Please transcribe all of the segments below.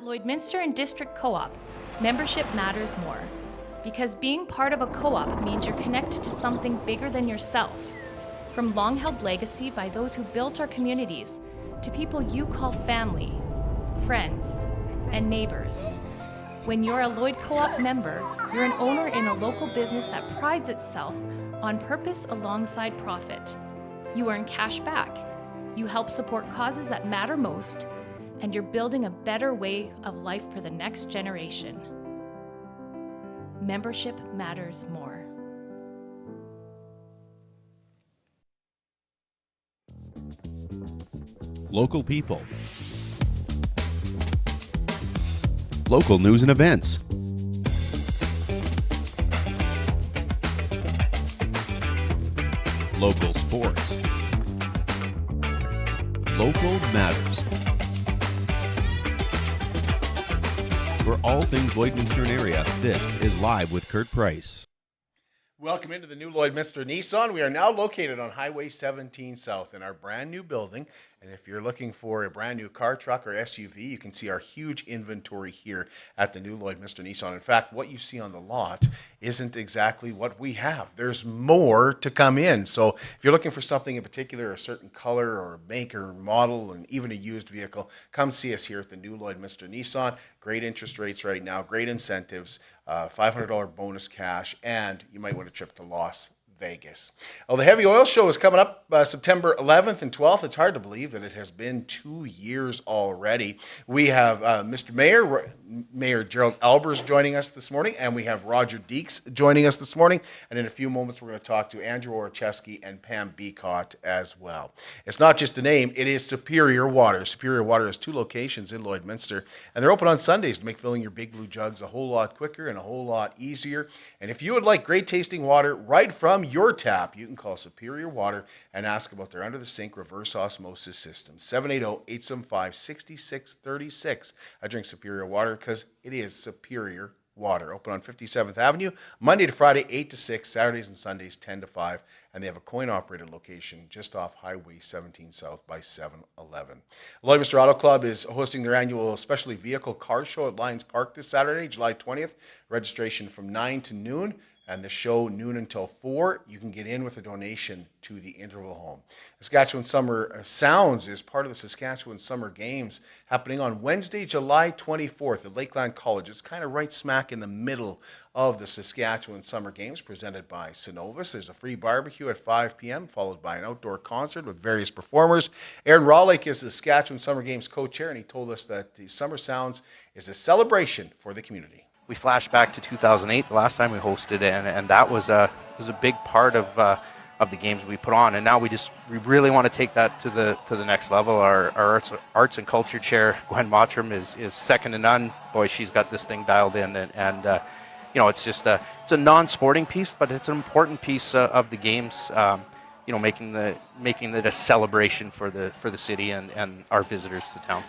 Lloydminster and District Co-op, membership matters more. Because being part of a co-op means you're connected to something bigger than yourself. From long-held legacy by those who built our communities, to people you call family, friends, and neighbors. When you're a Lloyd Co-op member, you're an owner in a local business that prides itself on purpose alongside profit. You earn cash back, you help support causes that matter most, and you're building a better way of life for the next generation. Membership matters more. Local people. Local news and events. Local sports. Local matters. For all things Lloydminster and area, this is Live with Kurt Price. Welcome into the new Lloydminster Nissan. We are now located on Highway 17 South in our brand new building. And if you're looking for a brand new car, truck, or SUV, you can see our huge inventory here at the new Lloydminster Nissan. In fact, what you see on the lot isn't exactly what we have. There's more to come in. So if you're looking for something in particular, a certain color or make or model, and even a used vehicle, come see us here at the new Lloydminster Nissan. Great interest rates right now, great incentives, $500 bonus cash, and you might want a trip to Las Vegas. Well, the Heavy Oil Show is coming up September 11th and 12th. It's hard to believe that it has been 2 years already. We have Mr. Mayor Gerald Aalbers joining us this morning, and we have Roger Deeks joining us this morning. And in a few moments, we're going to talk to Andrew Oracheski and Pam Becotte as well. It's not just a name, it is Superior Water. Superior Water has 2 locations in Lloydminster, and they're open on Sundays to make filling your big blue jugs a whole lot quicker and a whole lot easier. And if you would like great tasting water right from your tap, you can call Superior Water and ask about their under-the-sink reverse osmosis system. 780-875-6636. I drink Superior Water because it is Superior Water. Open on 57th Avenue, Monday to Friday, 8 to 6, Saturdays and Sundays, 10 to 5. And they have a coin-operated location just off Highway 17 South by 7-Eleven. Lloydminster Auto Club is hosting their annual specialty vehicle car show at Lions Park this Saturday, July 20th. Registration from 9 to noon. And the show noon until 4. You can get in with a donation to the Interval Home. Saskatchewan Summer Sounds is part of the Saskatchewan Summer Games happening on Wednesday, July 24th at Lakeland College. It's kind of right smack in the middle of the Saskatchewan Summer Games presented by Synovus. There's a free barbecue at 5 p.m. followed by an outdoor concert with various performers. Aaron Rawlake is the Saskatchewan Summer Games co-chair, and he told us that the Summer Sounds is a celebration for the community. We flash back to 2008, the last time we hosted, and that was a big part of the games we put on. And now we really want to take that to the next level. Our arts and culture chair, Gwen Mottram, is second to none. Boy, she's got this thing dialed in, and it's just it's a non-sporting piece, but it's an important piece of the games. Making it a celebration for the city and our visitors to town.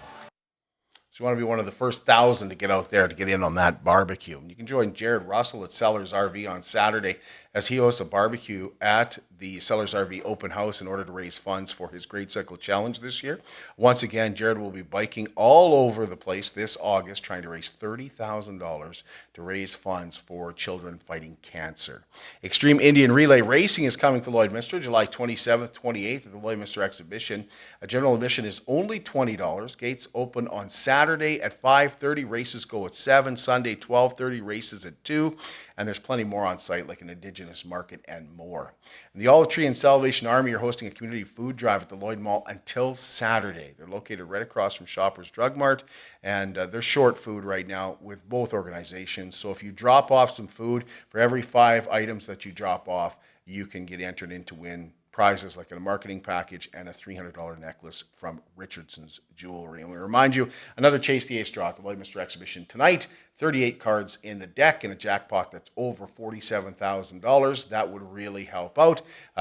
So you want to be one of the first 1,000 to get out there to get in on that barbecue. You can join Jared Russell at Sellers RV on Saturday as he hosts a barbecue at the Sellers RV open house in order to raise funds for his Great Cycle Challenge this year. Once again, Jared will be biking all over the place this August trying to raise $30,000 to raise funds for children fighting cancer. Extreme Indian Relay Racing is coming to Lloydminster July 27th, 28th at the Lloydminster Exhibition. A general admission is only $20. Gates open on Saturday at 5:30. Races go at 7. Sunday 12:30. Races at 2. And there's plenty more on site like an Indigenous market and more. And the Olive Tree and Salvation Army are hosting a community food drive at the Lloyd Mall until Saturday. They're located right across from Shoppers Drug Mart, and they're short food right now with both organizations. So if you drop off some food, for every 5 items that you drop off, you can get entered in to win prizes like a marketing package and a $300 necklace from Richardson's Jewelry. And we remind you, another Chase the Ace draw at the Lloydminster Exhibition tonight. 38 cards in the deck and a jackpot that's over $47,000. That would really help out.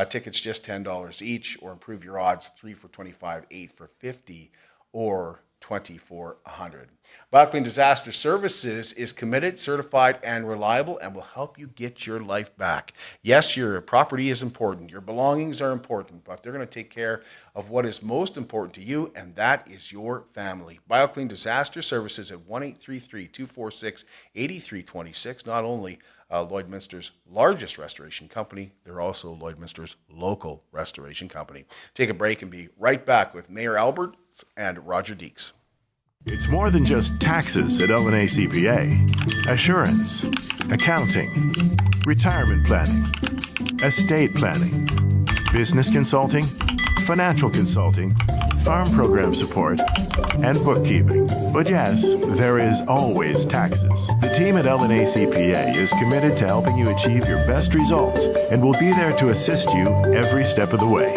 Tickets just $10 each, or improve your odds. 3 for $25, 8 for $50, or 2400. BioClean Disaster Services is committed, certified, and reliable and will help you get your life back. Yes, your property is important. Your belongings are important, but they're going to take care of what is most important to you, and that is your family. BioClean Disaster Services at 1-833-246-8326. Not only Lloydminster's largest restoration company, they're also Lloydminster's local restoration company. Take a break and be right back with Mayor Aalbers and Roger Deeks. It's more than just taxes at L&A CPA. Assurance, accounting, retirement planning, estate planning, business consulting, financial consulting, farm program support, and bookkeeping. But yes, there is always taxes. The team at L&A CPA is committed to helping you achieve your best results and will be there to assist you every step of the way.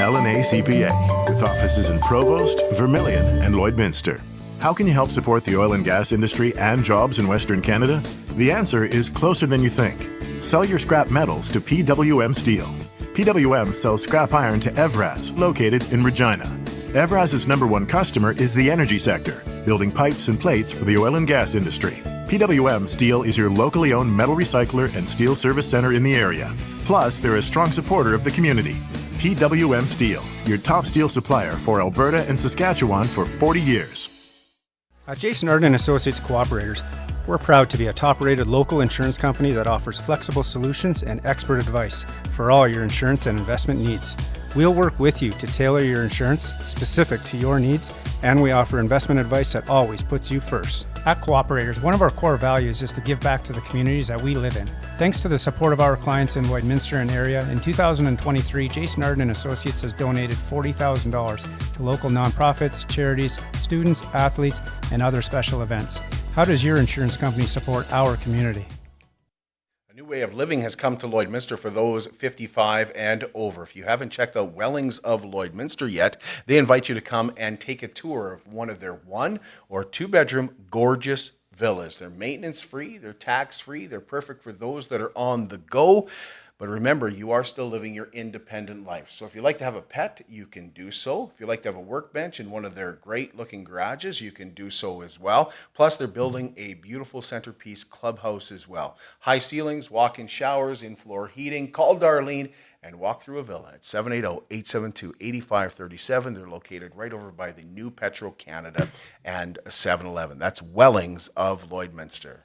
L&A CPA, with offices in Provost, Vermilion, and Lloydminster. How can you help support the oil and gas industry and jobs in Western Canada? The answer is closer than you think. Sell your scrap metals to PWM Steel. PWM sells scrap iron to Evraz, located in Regina. Evraz's #1 customer is the energy sector, building pipes and plates for the oil and gas industry. PWM Steel is your locally owned metal recycler and steel service center in the area. Plus, they're a strong supporter of the community. PWM Steel, your top steel supplier for Alberta and Saskatchewan for 40 years. At Jason Arden Associates Cooperators, we're proud to be a top-rated local insurance company that offers flexible solutions and expert advice for all your insurance and investment needs. We'll work with you to tailor your insurance specific to your needs, and we offer investment advice that always puts you first. At Cooperators, one of our core values is to give back to the communities that we live in. Thanks to the support of our clients in Lloydminster and area, in 2023, Jason Arden Associates has donated $40,000 to local nonprofits, charities, students, athletes, and other special events. How does your insurance company support our community? A new way of living has come to Lloydminster for those 55 and over. If you haven't checked out Wellings of Lloydminster yet, they invite you to come and take a tour of one of their 1 or 2 bedroom gorgeous villas. They're maintenance free, they're tax free, they're perfect for those that are on the go. But remember, you are still living your independent life. So if you like to have a pet, you can do so. If you like to have a workbench in one of their great looking garages, you can do so as well. Plus, they're building a beautiful centerpiece clubhouse as well. High ceilings, walk-in showers, in-floor heating. Call Darlene and walk through a villa at 780-872-8537. They're located right over by the new Petro Canada and 7-Eleven. That's Wellings of Lloydminster.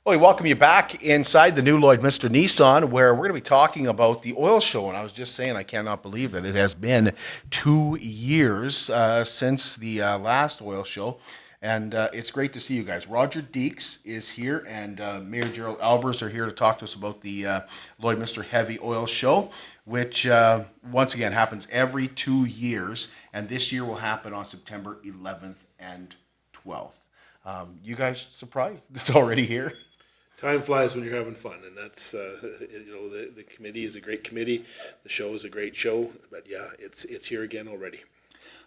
Well, we welcome you back inside the new Lloydminster Nissan, where we're going to be talking about the oil show. And I was just saying, I cannot believe that it has been 2 years since the last oil show. And it's great to see you guys. Roger Deeks is here, and Mayor Gerald Aalbers are here to talk to us about the Lloydminster Heavy Oil Show, which once again happens every 2 years. And this year will happen on September 11th and 12th. You guys surprised it's already here? Time flies when you're having fun, and that's the committee is a great committee. The show is a great show, but yeah, it's here again already.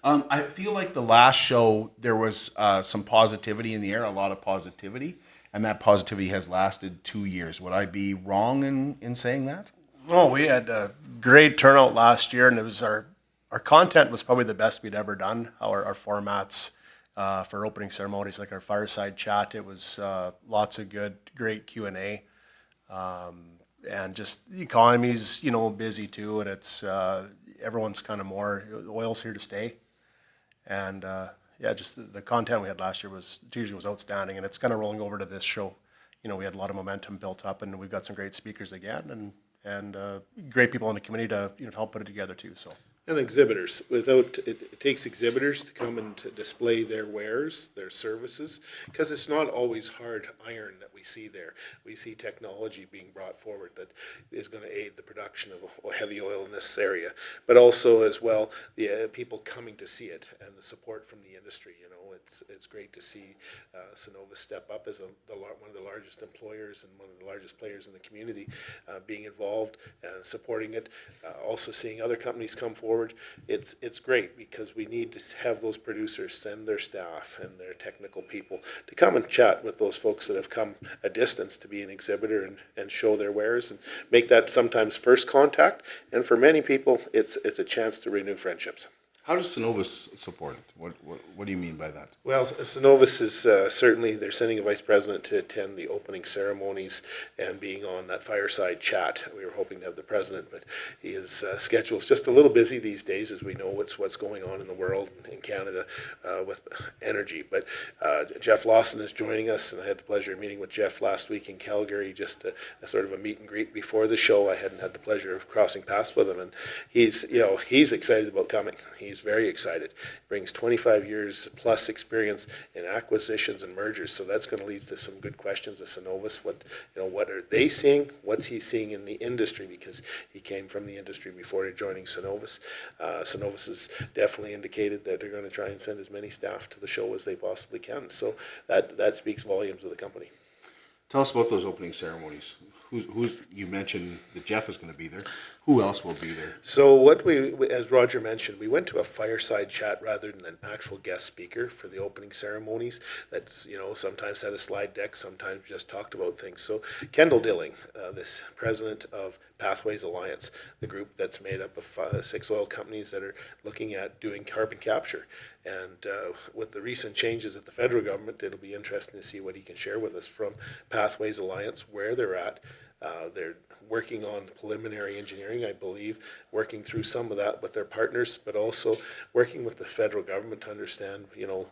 I feel like the last show there was some positivity in the air, a lot of positivity, and that positivity has lasted 2 years. Would I be wrong in saying that? Oh, we had a great turnout last year, and it was our content was probably the best we'd ever done. Our formats. For opening ceremonies, like our fireside chat, it was lots of great Q&A, and just the economy's busy too, and it's everyone's kind of more the oil's here to stay, and just the content we had last year was 2 years was outstanding, and it's kind of rolling over to this show. We had a lot of momentum built up, and we've got some great speakers again, and great people in the community to help put it together too. So. And exhibitors. It takes exhibitors to come and to display their wares, their services, because it's not always hard iron that we see there. We see technology being brought forward that is going to aid the production of heavy oil in this area, but also as well the people coming to see it and the support from the industry. It's great to see Sonova step up as one of the largest employers and one of the largest players in the community, being involved and supporting it. Also seeing other companies come forward. It's great because we need to have those producers send their staff and their technical people to come and chat with those folks that have come a distance to be an exhibitor and show their wares and make that sometimes first contact. And for many people, it's a chance to renew friendships. How does Synovus support it? What do you mean by that? Well, Synovus is certainly, they're sending a vice president to attend the opening ceremonies and being on that fireside chat. We were hoping to have the president, but his schedule is just a little busy these days, as we know what's going on in the world and in Canada with energy. But Jeff Lawson is joining us, and I had the pleasure of meeting with Jeff last week in Calgary, just a sort of a meet and greet before the show. I hadn't had the pleasure of crossing paths with him, and he's excited about coming. He's very excited. Brings 25 years plus experience in acquisitions and mergers, so that's going to lead to some good questions of Synovus. What are they seeing? What's he seeing in the industry? Because he came from the industry before joining Synovus. Synovus has definitely indicated that they're going to try and send as many staff to the show as they possibly can. So that speaks volumes of the company. Tell us about those opening ceremonies. You mentioned that Jeff is going to be there. Who else will be there? So as Roger mentioned, we went to a fireside chat rather than an actual guest speaker for the opening ceremonies. That's, sometimes had a slide deck, sometimes just talked about things. So Kendall Dilling, this president of Pathways Alliance, the group that's made up of 6 oil companies that are looking at doing carbon capture. And with the recent changes at the federal government, it'll be interesting to see what he can share with us from Pathways Alliance, where they're at. They're working on preliminary engineering, I believe, working through some of that with their partners, but also working with the federal government to understand,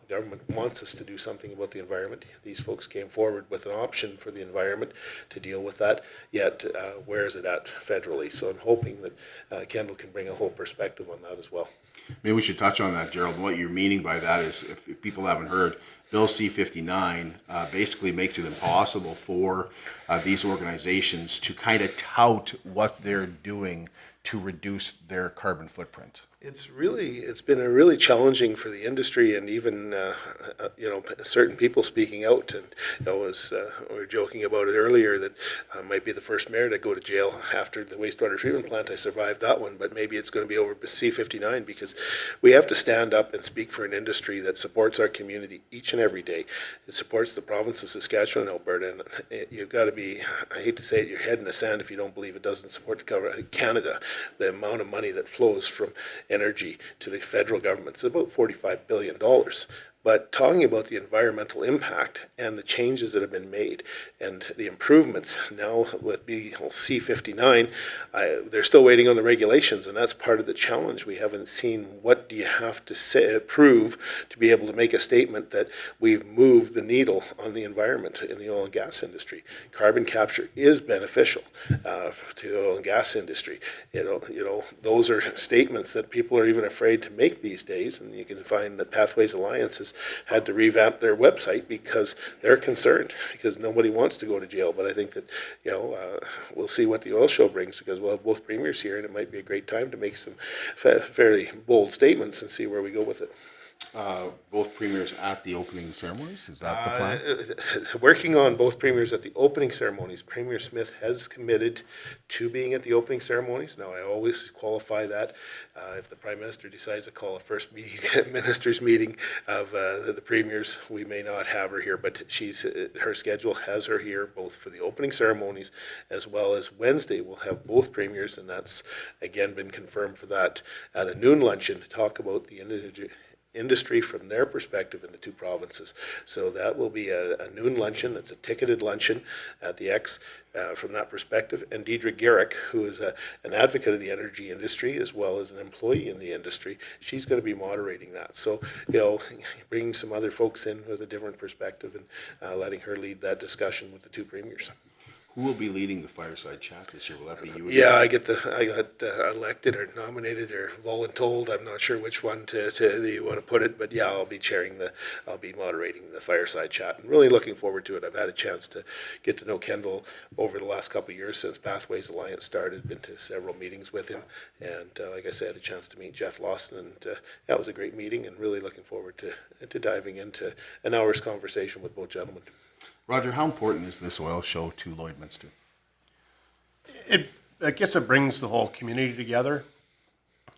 government wants us to do something about the environment. These folks came forward with an option for the environment to deal with that, yet where is it at federally? So I'm hoping that Kendall can bring a whole perspective on that as well. Maybe we should touch on that, Gerald. And what you're meaning by that is, if people haven't heard, Bill C-59 basically makes it impossible for these organizations to kind of tout what they're doing to reduce their carbon footprint. It's been a really challenging for the industry, and even certain people speaking out. And we were joking about it earlier that I might be the first mayor to go to jail after the wastewater treatment plant. I survived that one, but maybe it's going to be over C-59, because we have to stand up and speak for an industry that supports our community each and every day. It supports the province of Saskatchewan and Alberta, and you've got to be, I hate to say it, your head in the sand if you don't believe it doesn't support Canada. The amount of money that flows from energy to the federal government. It's about $45 billion. But talking about the environmental impact and the changes that have been made and the improvements now with C-59, they're still waiting on the regulations, and that's part of the challenge. We haven't seen what do you have to prove to be able to make a statement that we've moved the needle on the environment in the oil and gas industry. Carbon capture is beneficial to the oil and gas industry. Those are statements that people are even afraid to make these days, and you can find that Pathways Alliance has had to revamp their website because they're concerned, because nobody wants to go to jail. But I think that we'll see what the oil show brings, because we'll have both premiers here, and it might be a great time to make some fairly bold statements and see where we go with it. Both premiers at the opening ceremonies? Is that the plan? Working on both premiers at the opening ceremonies. Premier Smith has committed to being at the opening ceremonies. Now, I always qualify that. If the Prime Minister decides to call a first ministers meeting of the premiers, we may not have her here, but her schedule has her here both for the opening ceremonies as well as Wednesday. We'll have both premiers, and that's again been confirmed for that at a noon luncheon to talk about the industry from their perspective in the 2 provinces. So that will be a noon luncheon. It's a ticketed luncheon at the X from that perspective. And Deidre Garrick, who is an advocate of the energy industry as well as an employee in the industry, she's going to be moderating that. So, bringing some other folks in with a different perspective and letting her lead that discussion with the 2 premiers. Who will be leading the fireside chat this year? Will that be you again? Yeah, I got elected or nominated or voluntold. I'm not sure which one you want to put it, but yeah, I'll be moderating the fireside chat. I'm really looking forward to it. I've had a chance to get to know Kendall over the last couple of years since Pathways Alliance started. Been to several meetings with him, and like I said, a chance to meet Jeff Lawson, and it was a great meeting, and really looking forward to diving into an hour's conversation with both gentlemen. Roger, how important is this oil show to Lloydminster? I guess it brings the whole community together.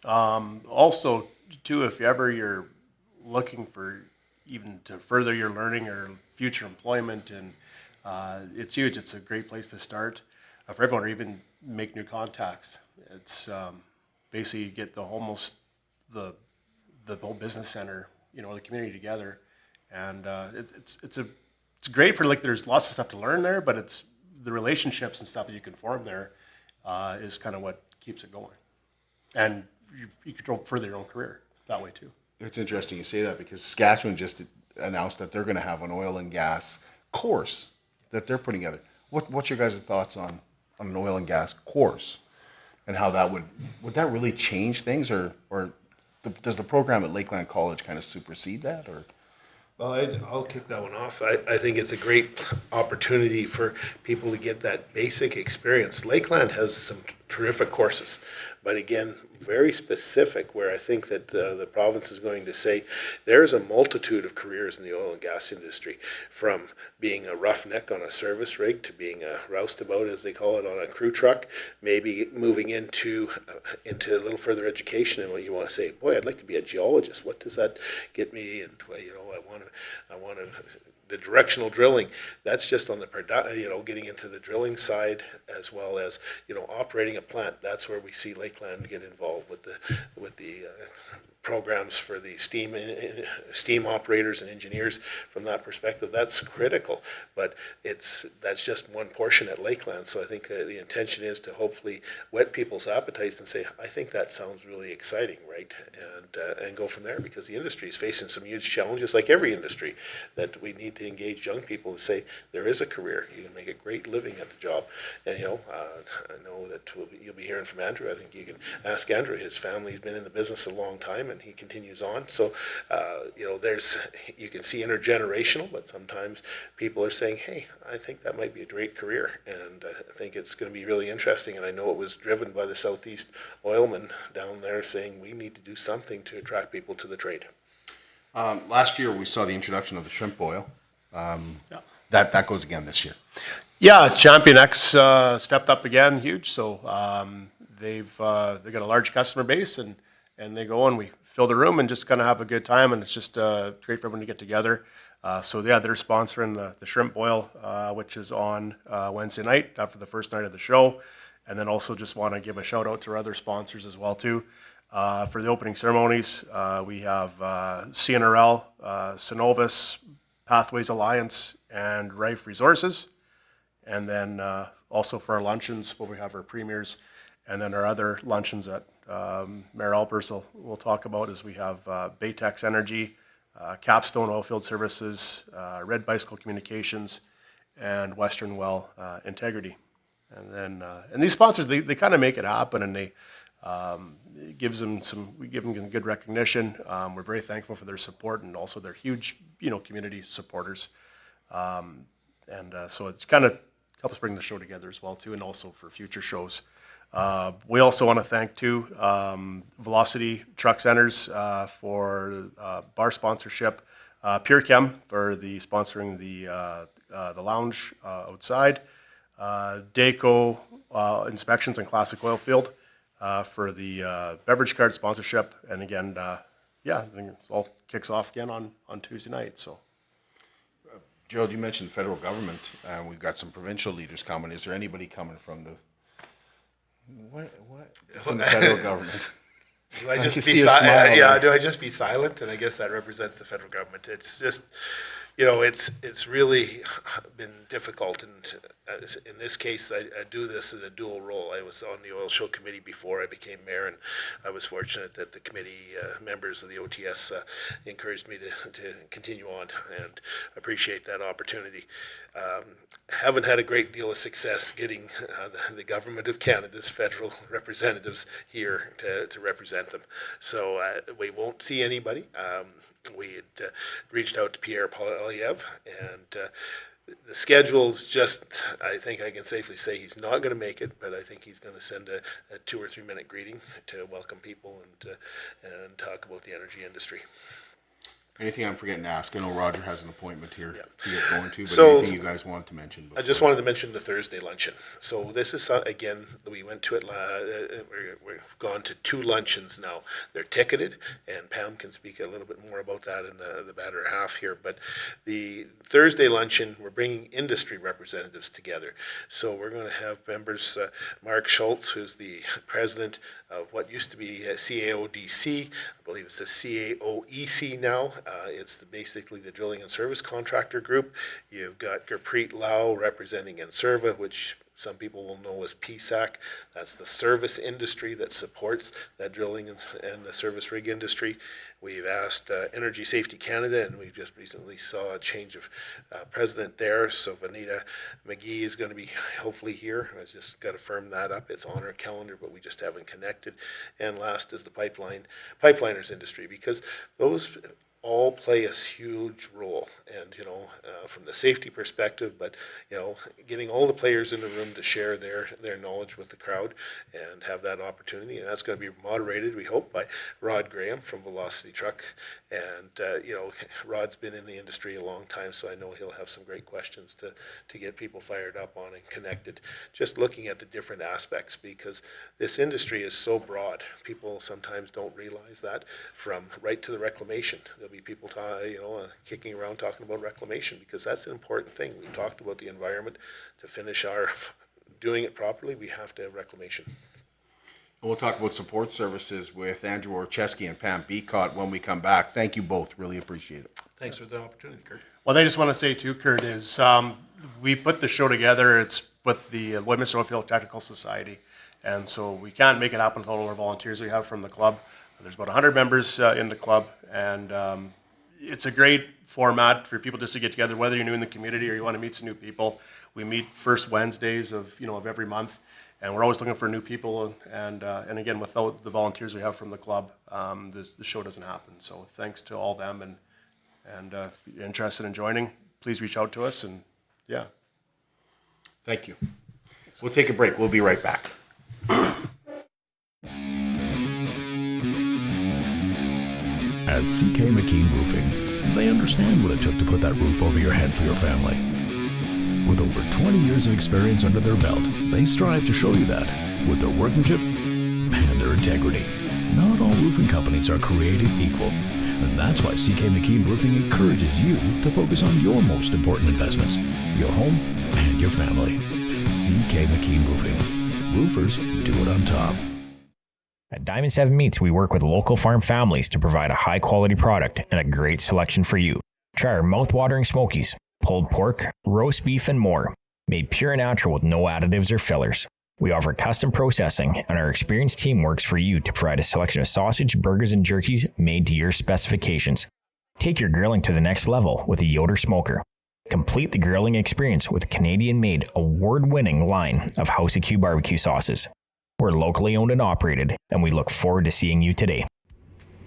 Also, too, if you're looking for even to further your learning or future employment, and it's huge. It's a great place to start for everyone, or even make new contacts. It's basically you get almost the the whole business center, the community together. And it's great for, like, there's lots of stuff to learn there, but it's the relationships and stuff that you can form there is kind of what keeps it going. And you can go further your own career that way too. It's interesting you say that because Saskatchewan just announced that they're going to have an oil and gas course that they're putting together. What's your guys' thoughts on an oil and gas course and how that would that really change things, or does the program at Lakeland College kind of supersede that? Or Well, I'll kick that one off. I think it's a great opportunity for people to get that basic experience. Lakeland has some terrific courses, but again, very specific, where I think that the province is going to say there's a multitude of careers in the oil and gas industry, from being a roughneck on a service rig to being a roustabout, as they call it, on a crew truck, maybe moving into a little further education. And what you want to say, boy, I'd like to be a geologist. What does that get me into? I want to the directional drilling. That's just on the getting into the drilling side, as well as operating a plant. That's where we see Lakeland get involved with the programs for the steam operators and engineers. From that perspective, that's critical. But that's just one portion at Lakeland. So I think the intention is to hopefully whet people's appetites and say, I think that sounds really exciting, right? And go from there, because the industry is facing some huge challenges, like every industry, that we need to engage young people to say there is a career. You can make a great living at the job. And I know that you'll be hearing from Andrew. I think you can ask Andrew. His family's been in the business a long time, and he continues on. So you can see intergenerational, but sometimes people are saying, hey, I think that might be a great career, and I think it's going to be really interesting. And I know it was driven by the Southeast oilmen down there saying we need to do something to attract people to the trade. last year we saw the introduction of the shrimp oil. That goes again this year. Yeah, Champion X stepped up again, huge. So they've got a large customer base, and they go and we fill the room and just kind of have a good time, and it's just great for everyone to get together. So yeah, they're sponsoring the shrimp boil, which is on Wednesday night after the first night of the show, and then also just want to give a shout out to our other sponsors as well too. For the opening ceremonies, we have CNRL, Synovus, Pathways Alliance, and Rife Resources. And then also for our luncheons, where we have our premiers, and then our other luncheons that Mayor Aalbers will talk about is we have Baytex Energy, Capstone Oilfield Services, Red Bicycle Communications, and Western Well Integrity. And then and these sponsors, they kind of make it happen, and we give them some good recognition. We're very thankful for their support, and also they're huge, community supporters. So it's kind of helps bring the show together as well too, and also for future shows. We also want to thank too Velocity Truck Centers for bar sponsorship, Pure Chem for the sponsoring the lounge outside, Daco Inspections and Classic Oil Field for the beverage card sponsorship, and again, I think it all kicks off again on Tuesday night. So. Gerald, you mentioned the federal government. We've got some provincial leaders coming. Is there anybody coming from the from the federal government? Do I just be silent? Yeah, do I just be silent? And I guess that represents the federal government. It's just, it's really been difficult. And in this case, I do this as a dual role. I was on the oil show committee before I became mayor, and I was fortunate that the committee members of the OTS encouraged me to continue on, and appreciate that opportunity. Haven't had a great deal of success getting the government of Canada's federal representatives here to represent them. So we won't see anybody. We had reached out to Pierre Poilievre, and the schedule's just, I think I can safely say he's not going to make it, but I think he's going to send a 2 or 3 minute greeting to welcome people and talk about the energy industry. Anything I'm forgetting to ask? I know Roger has an appointment here to get going to, but So- anything you guys want to mention? I just wanted to mention the Thursday luncheon. So this is, again, we went to it, we've gone to 2 luncheons now. They're ticketed, and Pam can speak a little bit more about that in the latter half here. But the Thursday luncheon, we're bringing industry representatives together. So we're going to have members, Mark Schultz, who's the president of what used to be CAODC. I believe it's the CAOEC now. It's basically the drilling and service contractor group. You've got Gurpreet Lau representing Enserva, which some people will know as PSAC. That's the service industry that supports that drilling and the service rig industry. We've asked Energy Safety Canada, and we just recently saw a change of president there. So Vanita McGee is going to be hopefully here. I just got to firm that up. It's on our calendar, but we just haven't connected. And last is the pipeliners industry, because those all play a huge role, and from the safety perspective, but getting all the players in the room to share their knowledge with the crowd and have that opportunity, and that's going to be moderated, we hope, by Rod Graham from Velocity Truck. And Rod's been in the industry a long time, so I know he'll have some great questions to get people fired up on and connected, just looking at the different aspects, because this industry is so broad. People sometimes don't realize that, from right to the reclamation. There'll be people kicking around talking about reclamation, because that's an important thing. We talked about the environment. To finish our doing it properly, we have to have reclamation. And we'll talk about support services with Andrew Oracheski and Pam Becotte when we come back. Thank you both. Really appreciate it. Thanks for the opportunity, Kurt. Well, I just want to say too, Kurt, is we put the show together. It's with the Lloydminster Oilfield Technical Society, and so we can't make it happen with all our volunteers we have from the club. There's about 100 members in the club, and it's a great format for people just to get together, whether you're new in the community or you want to meet some new people. We meet first Wednesdays of every month, and we're always looking for new people. And again, without the volunteers we have from the club, the show doesn't happen. So thanks to all them, and if you're interested in joining, please reach out to us. And yeah, Thank you. We'll take a break. We'll be right back. At CK McKean Roofing, they understand what it took to put that roof over your head for your family. With over 20 years of experience under their belt, they strive to show you that with their workmanship and their integrity. Not all roofing companies are created equal, and that's why CK McKean Roofing encourages you to focus on your most important investments, your home and your family. CK McKean Roofing. Roofers do it on top. At Diamond 7 Meats, we work with local farm families to provide a high-quality product and a great selection for you. Try our mouth-watering smokies, pulled pork, roast beef, and more, made pure and natural with no additives or fillers. We offer custom processing, and our experienced team works for you to provide a selection of sausage, burgers, and jerkies made to your specifications. Take your grilling to the next level with a Yoder smoker. Complete the grilling experience with Canadian-made, award-winning line of House of Q barbecue sauces. We're locally owned and operated, and we look forward to seeing you today.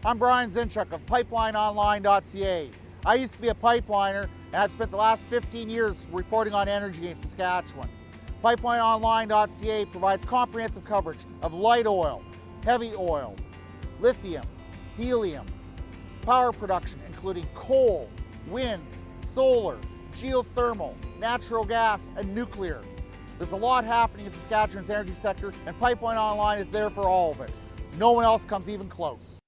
I'm Brian Zinchuk of PipelineOnline.ca. I used to be a pipeliner, and I've spent the last 15 years reporting on energy in Saskatchewan. PipelineOnline.ca provides comprehensive coverage of light oil, heavy oil, lithium, helium, power production including coal, wind, solar, geothermal, natural gas, and nuclear. There's a lot happening in Saskatchewan's energy sector, and Pipeline Online is there for all of it. No one else comes even close.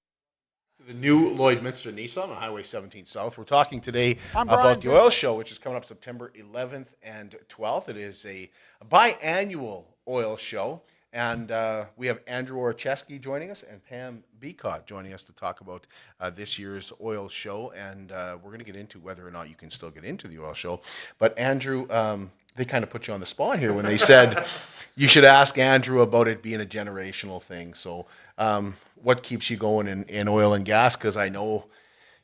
To the new Lloydminster Nissan on Highway 17 South. We're talking today I'm Brian about the oil show, which is coming up September 11th and 12th. It is a biannual oil show, and we have Andrew Oracheski joining us and Pam Becotte joining us to talk about this year's oil show, and we're going to get into whether or not you can still get into the oil show. But Andrew, they kind of put you on the spot here when they said you should ask Andrew about it being a generational thing. So what keeps you going in oil and gas? Because I know,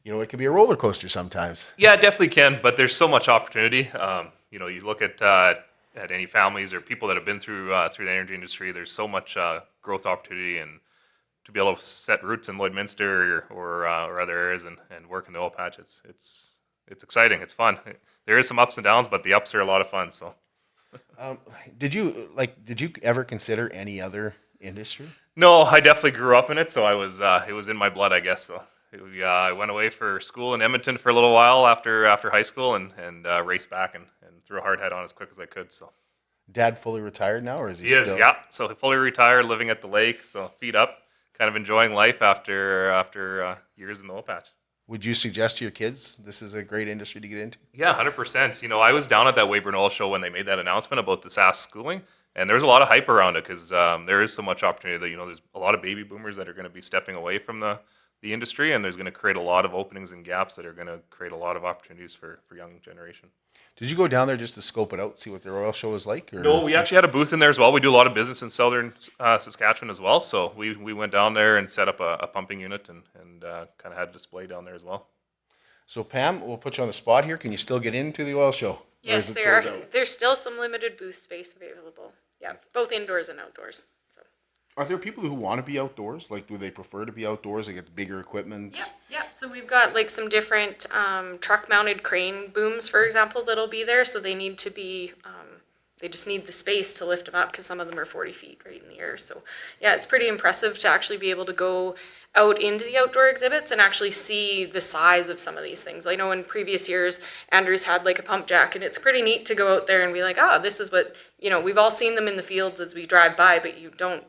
it can be a roller coaster sometimes. Yeah, it definitely can, but there's so much opportunity. You look at any families or people that have been through the energy industry, there's so much growth opportunity, and to be able to set roots in Lloydminster or other areas and work in the oil patch, it's exciting. It's fun. There is some ups and downs, but the ups are a lot of fun. So, did you ever consider any other industry? No, I definitely grew up in it, so I was it was in my blood, I guess. So I went away for school in Edmonton for a little while after high school and raced back and threw a hard head on as quick as I could. So. Dad fully retired now, or is he He still? is, yeah. So fully retired, living at the lake, so feet up, kind of enjoying life after years in the oil patch. Would you suggest to your kids this is a great industry to get into? Yeah, 100%. I was down at that Weyburn Oil Show when they made that announcement about the SAS schooling, and there's a lot of hype around it because there is so much opportunity that, there's a lot of baby boomers that are going to be stepping away from the industry, and there's going to create a lot of openings and gaps that are going to create a lot of opportunities for young generation. Did you go down there just to scope it out, see what their oil show is like? Or? No, we actually had a booth in there as well. We do a lot of business in southern Saskatchewan as well, so we went down there and set up a pumping unit and kind of had a display down there as well. So Pam, we'll put you on the spot here. Can you still get into the oil show? Yes, there's still some limited booth space available. Yeah, both indoors and outdoors. So. Are there people who want to be outdoors? Like, do they prefer to be outdoors? They get bigger equipment? Yeah. So we've got like some different truck-mounted crane booms, for example, that'll be there. So they need to be, they just need the space to lift them up because some of them are 40 feet right in the air. So yeah, it's pretty impressive to actually be able to go out into the outdoor exhibits and actually see the size of some of these things. I know in previous years, Andrew's had like a pump jack, and it's pretty neat to go out there and be like, this is what, we've all seen them in the fields as we drive by, but you don't,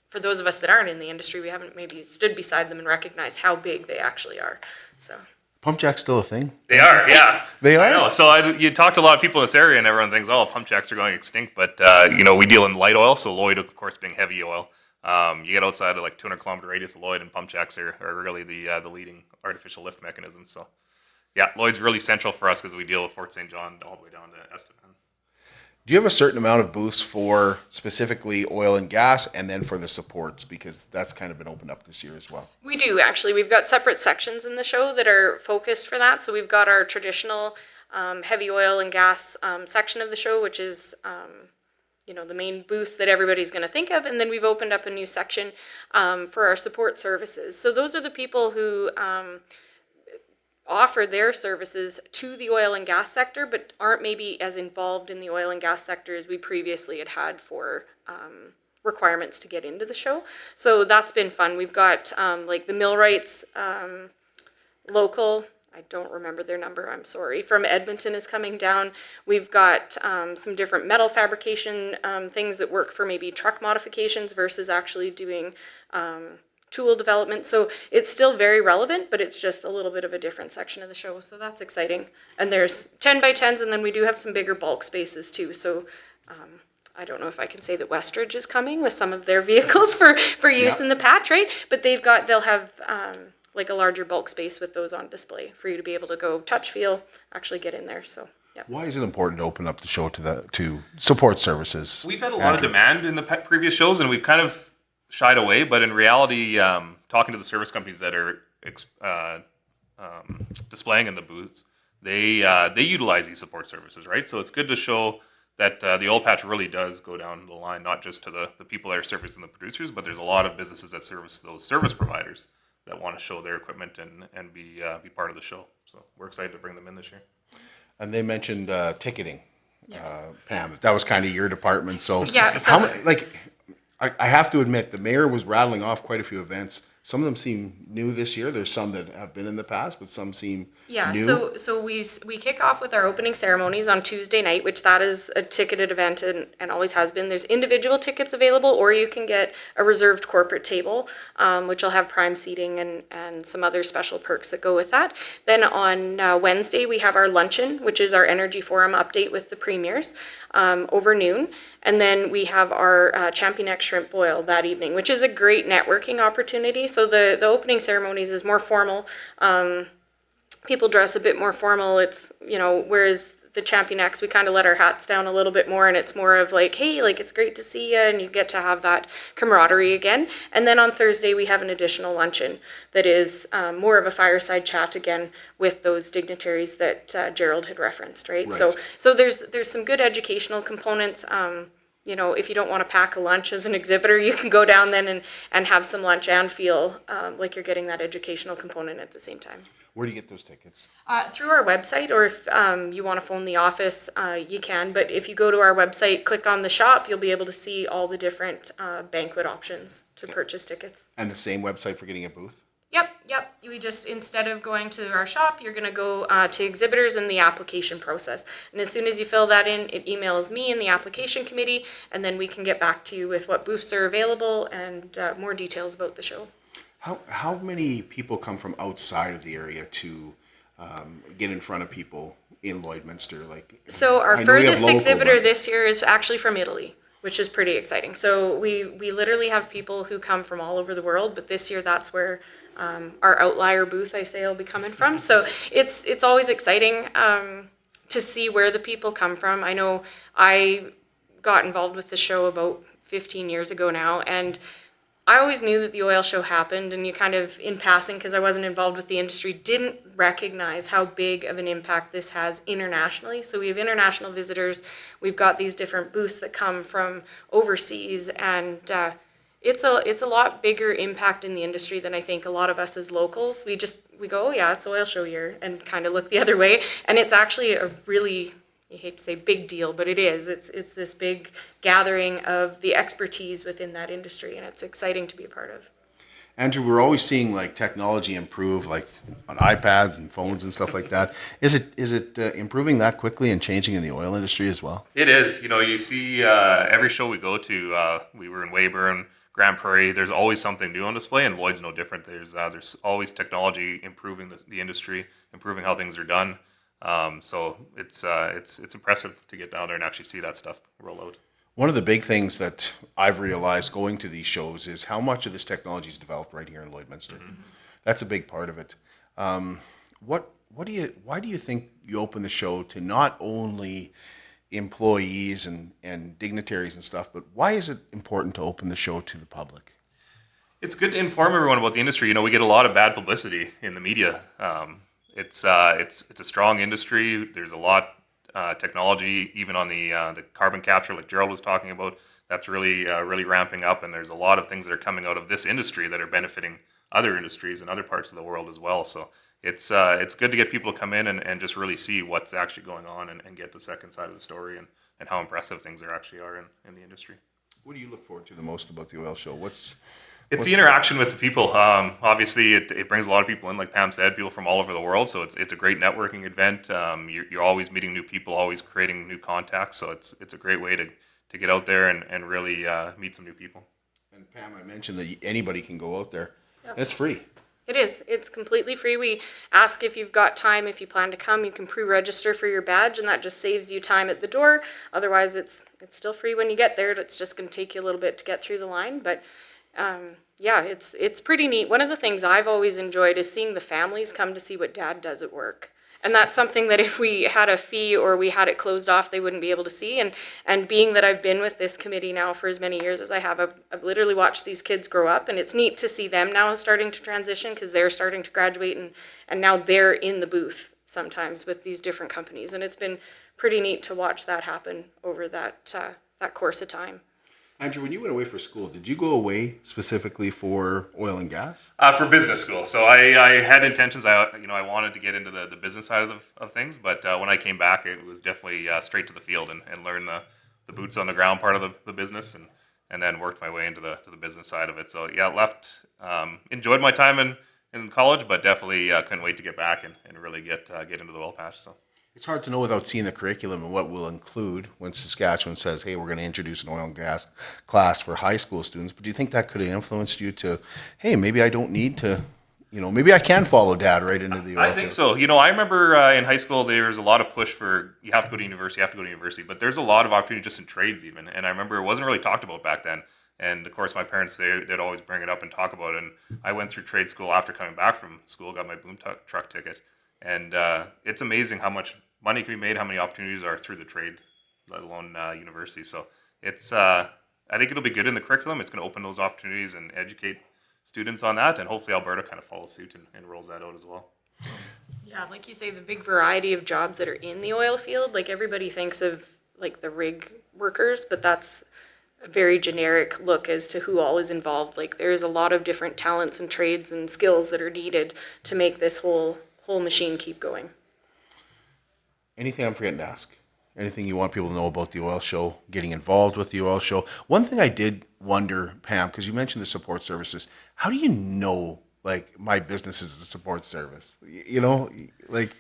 for those of us that aren't in the industry, we haven't maybe stood beside them and recognized how big they actually are. So. Pump jacks still a thing? They are, yeah. They are? I know. So you talk to a lot of people in this area, and everyone thinks, pump jacks are going extinct. But, we deal in light oil, so Lloyd, of course, being heavy oil. You get outside of like 200-kilometer radius of Lloyd, and pump jacks are really the leading artificial lift mechanism. So, yeah, Lloyd's really central for us because we deal with Fort St. John all the way down to Estevan. Do you have a certain amount of booths for specifically oil and gas and then for the supports? Because that's kind of been opened up this year as well. We do, actually. We've got separate sections in the show that are focused for that. So we've got our traditional heavy oil and gas section of the show, which is, the main booths that everybody's going to think of. And then we've opened up a new section for our support services. So those are the people who offer their services to the oil and gas sector, but aren't maybe as involved in the oil and gas sector as we previously had for requirements to get into the show. So that's been fun. We've got like the Millwrights local, I don't remember their number, I'm sorry, from Edmonton is coming down. We've got some different metal fabrication things that work for maybe truck modifications versus actually doing tool development. So it's still very relevant, but it's just a little bit of a different section of the show. So that's exciting. And there's 10 by 10s, and then we do have some bigger bulk spaces too. So I don't know if I can say that Westridge is coming with some of their vehicles for use in the patch, right? But they'll have like a larger bulk space with those on display for you to be able to go touch, feel, actually get in there. So. Yep. Why is it important to open up the show to support services? We've had a lot of demand in the previous shows, and we've kind of shied away, but in reality, talking to the service companies that are displaying in the booths, they utilize these support services, right? So it's good to show that the oil patch really does go down the line, not just to the people that are servicing the producers, but there's a lot of businesses that service those service providers that want to show their equipment and be part of the show. So we're excited to bring them in this year. And they mentioned ticketing, Yes. Pam. That was kind of your department. So, Yeah, so- how many, I have to admit, the mayor was rattling off quite a few events. Some of them seem new this year. There's some that have been in the past, but some seem new. So we kick off with our opening ceremonies on Tuesday night, which that is a ticketed event and always has been. There's individual tickets available, or you can get a reserved corporate table, which will have prime seating and some other special perks that go with that. Then on Wednesday, we have our luncheon, which is our Energy Forum update with the premiers over noon. And then we have our Champion X Shrimp Boil that evening, which is a great networking opportunity. So the opening ceremonies is more formal. People dress a bit more formal. It's, whereas the Champion X, we kind of let our hats down a little bit more, and it's more of like, hey, like, it's great to see you, and you get to have that camaraderie again. And then on Thursday, we have an additional luncheon that is more of a fireside chat again with those dignitaries that Gerald had referenced, right? So there's some good educational components. If you don't want to pack a lunch as an exhibitor, you can go down then and have some lunch and feel like you're getting that educational component at the same time. Where do you get those tickets? Through our website, or if you want to phone the office, you can. But if you go to our website, click on the shop, you'll be able to see all the different banquet options to purchase tickets. And the same website for getting a booth? Yep. We just, instead of going to our shop, you're going to go to exhibitors in the application process. And as soon as you fill that in, it emails me and the application committee, and then we can get back to you with what booths are available and more details about the show. How many people come from outside of the area to get in front of people in Lloydminster? So our furthest exhibitor this year is actually from Italy, which is pretty exciting. So we literally have people who come from all over the world, but this year that's where our outlier booth, I say, will be coming from. So it's always exciting to see where the people come from. I know I got involved with the show about 15 years ago now, and I always knew that the oil show happened, and you kind of, in passing, because I wasn't involved with the industry, didn't recognize how big of an impact this has internationally. So we have international visitors. We've got these different booths that come from overseas, and it's a lot bigger impact in the industry than I think a lot of us as locals. We go, oh yeah, it's oil show year, and kind of look the other way. And it's actually a really, you hate to say big deal, but it is. It's this big gathering of the expertise within that industry, and it's exciting to be a part of. Andrew, we're always seeing technology improve, on iPads and phones and stuff like that. Is it improving that quickly and changing in the oil industry as well? It is. You see every show we go to. We were in Weyburn, Grand Prairie. There's always something new on display, and Lloyd's no different. There's always technology improving the industry, improving how things are done. So it's impressive to get down there and actually see that stuff roll out. One of the big things that I've realized going to these shows is how much of this technology is developed right here in Lloydminster. Mm-hmm. That's a big part of it. Why do you think you open the show to not only employees and dignitaries and stuff, but why is it important to open the show to the public? It's good to inform everyone about the industry. We get a lot of bad publicity in the media. It's a strong industry. There's a lot technology, even on the carbon capture, like Gerald was talking about. That's really ramping up, and there's a lot of things that are coming out of this industry that are benefiting other industries in other parts of the world as well. So it's good to get people to come in and just really see what's actually going on and get the second side of the story and how impressive things actually are in the industry. What do you look forward to the most about the oil show? It's the interaction with the people. Obviously, it brings a lot of people in, like Pam said, people from all over the world. So it's a great networking event. You're always meeting new people, always creating new contacts. So it's a great way to get out there and really meet some new people. And Pam, I mentioned that anybody can go out there. Yep. It's free. It is. It's completely free. We ask if you've got time, if you plan to come, you can pre-register for your badge, and that just saves you time at the door. Otherwise, it's still free when you get there. It's just going to take you a little bit to get through the line, but it's pretty neat. One of the things I've always enjoyed is seeing the families come to see what Dad does at work. And that's something that if we had a fee or we had it closed off, they wouldn't be able to see. And being that I've been with this committee now for as many years as I have, I've literally watched these kids grow up, and it's neat to see them now starting to transition because they're starting to graduate and now they're in the booth sometimes with these different companies. And it's been pretty neat to watch that happen over that course of time. Andrew, when you went away for school, did you go away specifically for oil and gas? For business school. So I had intentions. I wanted to get into the business side of things, but when I came back, it was definitely straight to the field and learn the boots on the ground part of the business, and then worked my way into the business side of it. So yeah, left. Enjoyed my time in college, but definitely couldn't wait to get back and really get into the oil patch. So. It's hard to know without seeing the curriculum and what we'll include when Saskatchewan says, hey, we're going to introduce an oil and gas class for high school students. But do you think that could have influenced you to, hey, maybe I don't need to, maybe I can follow Dad right into the oil I think so. I remember in hise school, there was a lot of push for you have to go to university, but there's a lot of opportunity just in trades even. And I remember it wasn't really talked about back then. And of course, my parents, they'd always bring it up and talk about it. And I went through trade school after coming back from school, got my boom truck ticket. And it's amazing how much money can be made, how many opportunities are through the trade, let alone university. So it's, I think it'll be good in the curriculum. It's going to open those opportunities and educate students on that. And hopefully Alberta kind of follows suit and rolls that out as well. Yeah, like you say, the big variety of jobs that are in the oil field, like everybody thinks of like the rig workers, but that's a very generic look as to who all is involved. Like there's a lot of different talents and trades and skills that are needed to make this whole machine keep going. Anything I'm forgetting to ask? Anything you want people to know about the oil show, getting involved with the oil show? One thing I did wonder, Pam, because you mentioned the support services, how do you know like my business is a support service. You know, like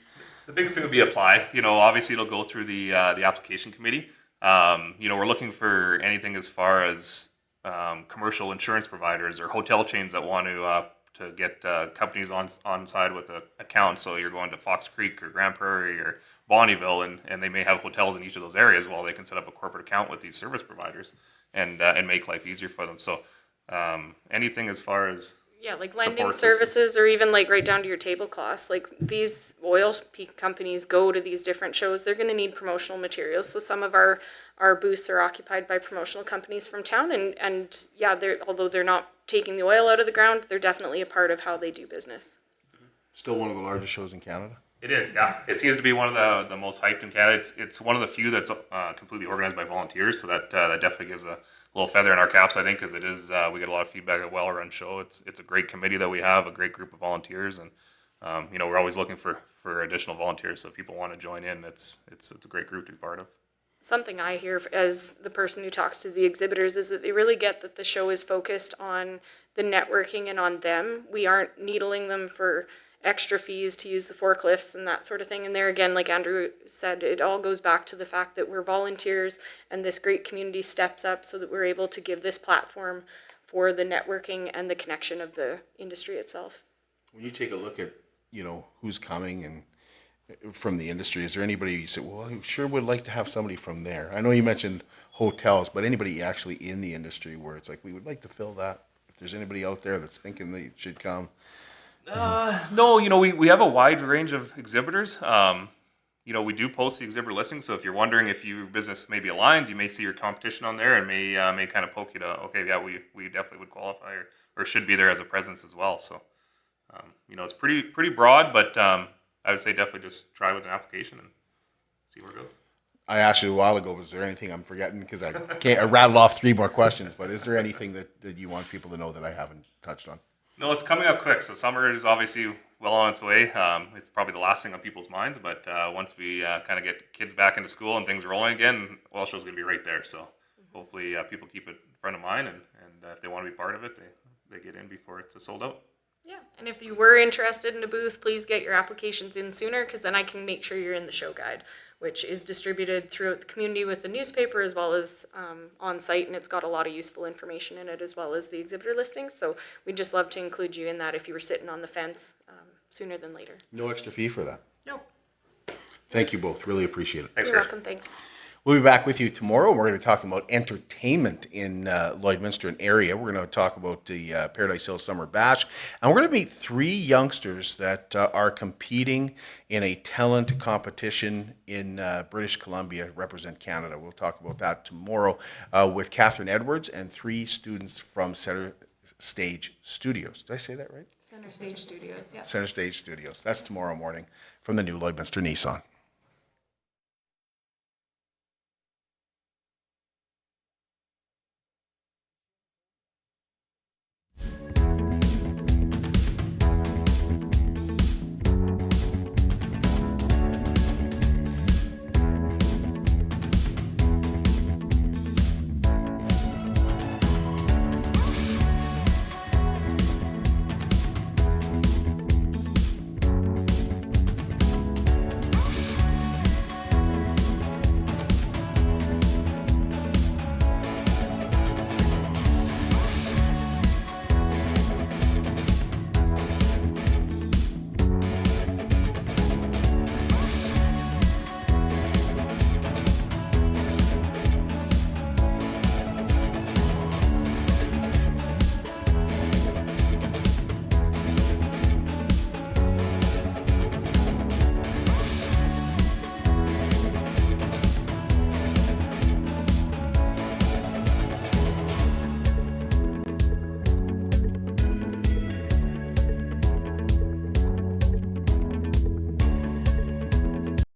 The biggest thing would be apply. Obviously it'll go through the application committee. We're looking for anything as far as commercial insurance providers or hotel chains that want to get companies on side with an account. So you're going to Fox Creek or Grand Prairie or Bonnyville, and they may have hotels in each of those areas. Well, they can set up a corporate account with these service providers and make life easier for them. So anything as far as like lending support services, or even like right down to your tablecloths. Like these oil companies go to these different shows, they're going to need promotional materials. So some of our booths are occupied by promotional companies from town, and although they're not taking the oil out of the ground, they're definitely a part of how they do business. still one of the largest shows in Canada. It is, yeah. It seems to be one of the most hyped in Canada. It's one of the few that's completely organized by volunteers, so that definitely gives a little feather in our caps, I think, because it is. We get a lot of feedback. A well-run show. It's a great committee that we have, a great group of volunteers, and we're always looking for additional volunteers. So if people want to join in, it's a great group to be part of. Something I hear as the person who talks to the exhibitors is that they really get that the show is focused on the networking and on them. We aren't needling them for extra fees to use the forklifts and that sort of thing. And there again, like Andrew said, it all goes back to the fact that we're volunteers and this great community steps up so that we're able to give this platform for the networking and the connection of the industry itself. When you take a look at, who's coming and from the industry, is there anybody you say, well, I sure would like to have somebody from there? I know you mentioned hotels, but anybody actually in the industry where it's like, we would like to fill that. If there's anybody out there that's thinking they should come. No, we have a wide range of exhibitors. We do post the exhibitor listing, so if you're wondering if your business maybe aligns, you may see your competition on there and may kind of poke you to, okay, yeah, we definitely would qualify or should be there as a presence as well. So, it's pretty broad, but I would say definitely just try with an application and see where it goes. I asked you a while ago, was there anything I'm forgetting? Because I rattled off 3 more questions, but is there anything that you want people to know that I haven't touched on? No, it's coming up quick. So summer is obviously well on its way. It's probably the last thing on people's minds, but once we kind of get kids back into school and things rolling again, Oil Show's going to be right there. So hopefully people keep it in front of mind, and if they want to be part of it, they get in before it's sold out. Yeah, and if you were interested in a booth, please get your applications in sooner, because then I can make sure you're in the show guide, which is distributed throughout the community with the newspaper as well as on site, and it's got a lot of useful information in it as well as the exhibitor listings. So we'd just love to include you in that if you were sitting on the fence sooner than later. No extra fee for that. No. Thank you both. Really appreciate it. Thanks, You're Chris. welcome. Thanks. We'll be back with you tomorrow. We're going to be talking about entertainment in Lloydminster and area. We're going to talk about the Paradise Hill Summer Bash. And we're going to meet 3 youngsters that are competing in a talent competition in British Columbia, represent Canada. We'll talk about that tomorrow with Catherine Edwards and 3 students from Center Stage Studios. Did I say that right? Center Stage Studios, yeah. Center Stage Studios. That's tomorrow morning from the new Lloydminster Nissan.